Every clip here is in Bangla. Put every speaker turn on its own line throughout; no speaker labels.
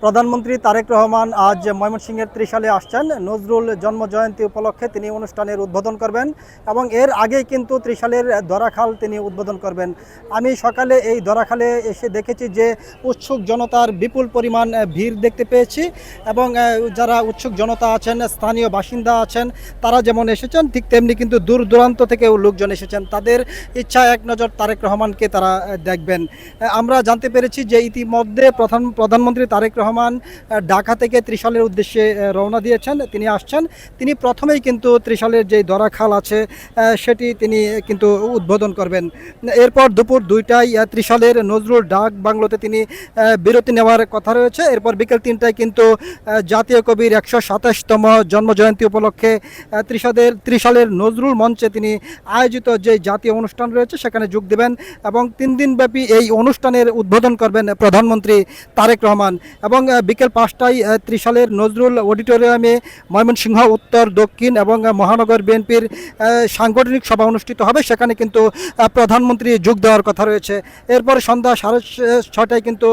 প্রধানমন্ত্রী তারেক রহমান আজ ময়মনসিংহের ত্রিশালে আসছেন। নজরুল জন্মজয়ন্তী উপলক্ষে তিনি অনুষ্ঠানের উদ্বোধন করবেন এবং এর আগেই কিন্তু ত্রিশালের দরাখাল তিনি উদ্বোধন করবেন। আমি সকালে এই দরাখালে এসে দেখেছি যে উৎসুক জনতার বিপুল পরিমাণ ভিড় দেখতে পেয়েছি এবং যারা উৎসুক জনতা আছেন, স্থানীয় বাসিন্দা আছেন, তারা যেমন এসেছেন ঠিক তেমনি কিন্তু দূর দূরান্ত থেকেও লোকজন এসেছেন। তাদের ইচ্ছা এক নজর তারেক রহমানকে তারা দেখবেন। আমরা জানতে পেরেছি যে ইতিমধ্যে প্রধানমন্ত্রী তারেক রহমান ঢাকা থেকে ত্রিশালের উদ্দেশ্যে রওনা দিয়েছেন। তিনি আসছেন, তিনি প্রথমেই কিন্তু ত্রিশালের যে দরাখাল আছে সেটি তিনি কিন্তু উদ্বোধন করবেন। এরপর দুপুর 2টায় ত্রিশালের নজরুল ডাক বাংলোতে তিনি বিরতি নেওয়ার কথা রয়েছে। এরপর বিকেল 3টায় কিন্তু জাতীয় কবির 127তম জন্মজয়ন্তী উপলক্ষে ত্রিশালের নজরুল মঞ্চে তিনি আয়োজিত যে জাতীয় অনুষ্ঠান রয়েছে সেখানে যোগ দেবেন এবং 3 দিনব্যাপী এই অনুষ্ঠানের উদ্বোধন করবেন প্রধানমন্ত্রী তারেক রহমান। এবং বিকেল 5টায় ত্রিশালের নজরুল অডিটোরিয়ামে ময়মনসিংহ উত্তর, দক্ষিণ এবং মহানগর বিএনপির সাংগঠনিক সভা অনুষ্ঠিত হবে। সেখানে কিন্তু প্রধানমন্ত্রী যোগ দেওয়ার কথা রয়েছে। এরপর সন্ধ্যা 6:30টায় কিন্তু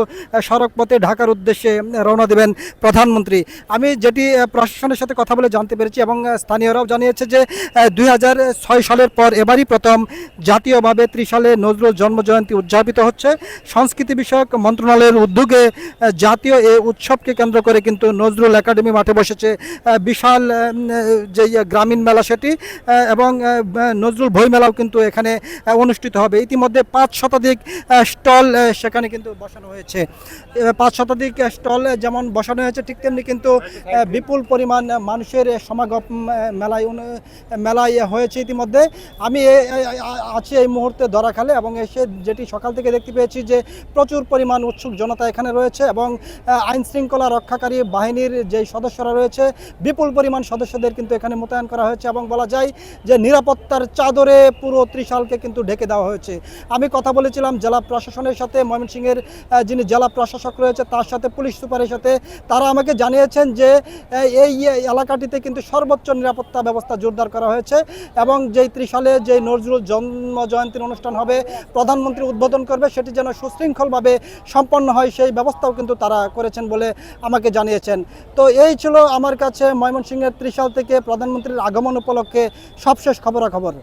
সড়কপথে ঢাকার উদ্দেশ্যে রওনা দেবেন প্রধানমন্ত্রী। আমি যেটি প্রশাসনের সাথে কথা বলে জানতে পেরেছি এবং স্থানীয়রাও জানিয়েছে যে 2006 সালের পর এবারই প্রথম জাতীয়ভাবে ত্রিশালে নজরুল জন্মজয়ন্তী উদযাপিত হচ্ছে। সংস্কৃতি বিষয়ক মন্ত্রণালয়ের উদ্যোগে জাতীয় এই উৎসবকে কেন্দ্র করে কিন্তু নজরুল একাডেমি মাঠে বসেছে বিশাল যে গ্রামীণ মেলা সেটি এবং নজরুল বই মেলাও কিন্তু এখানে অনুষ্ঠিত হবে। ইতিমধ্যে 5 শতাধিক স্টল সেখানে কিন্তু বসানো হয়েছে। 5 শতাধিক স্টল যেমন বসানো হয়েছে ঠিক তেমনি কিন্তু বিপুল পরিমাণ মানুষের সমাগম মেলায় হয়েছে ইতিমধ্যে। আমি আছি এই মুহূর্তে দরাখালে এবং এসে যেটি সকাল থেকে দেখতে পেয়েছি যে প্রচুর পরিমাণ উৎসুক জনতা এখানে রয়েছে এবং আইন শৃঙ্খলা রক্ষাকারী বাহিনীর যে সদস্যরা রয়েছে বিপুল পরিমাণ সদস্যদের কিন্তু এখানে মোতায়েন করা হয়েছে এবং বলা যায় যে নিরাপত্তার চাদরে পুরো ত্রিশালকে কিন্তু ঢেকে দেওয়া হয়েছে। আমি কথা বলেছিলাম জেলা প্রশাসনের সাথে, ময়মনসিংহের যিনি জেলা প্রশাসক রয়েছে তার সাথে, পুলিশ সুপারের সাথে। তারা আমাকে জানিয়েছেন যে এই এলাকাটিতে কিন্তু সর্বোচ্চ নিরাপত্তা ব্যবস্থা জোরদার করা হয়েছে এবং যেই ত্রিশালে যে নজরুল জন্ম জয়ন্তীর অনুষ্ঠান হবে, প্রধানমন্ত্রী উদ্বোধন করবে, সেটি যেন সুশৃঙ্খলভাবে সম্পন্ন হয় সেই ব্যবস্থাও কিন্তু তারা করেছেন বলে আমাকে জানিয়েছেন। তো এই ছিল আমার কাছে ময়মনসিংহের ত্রিশাল থেকে প্রধানমন্ত্রীর আগমন উপলক্ষে সবশেষ খবরাখবর।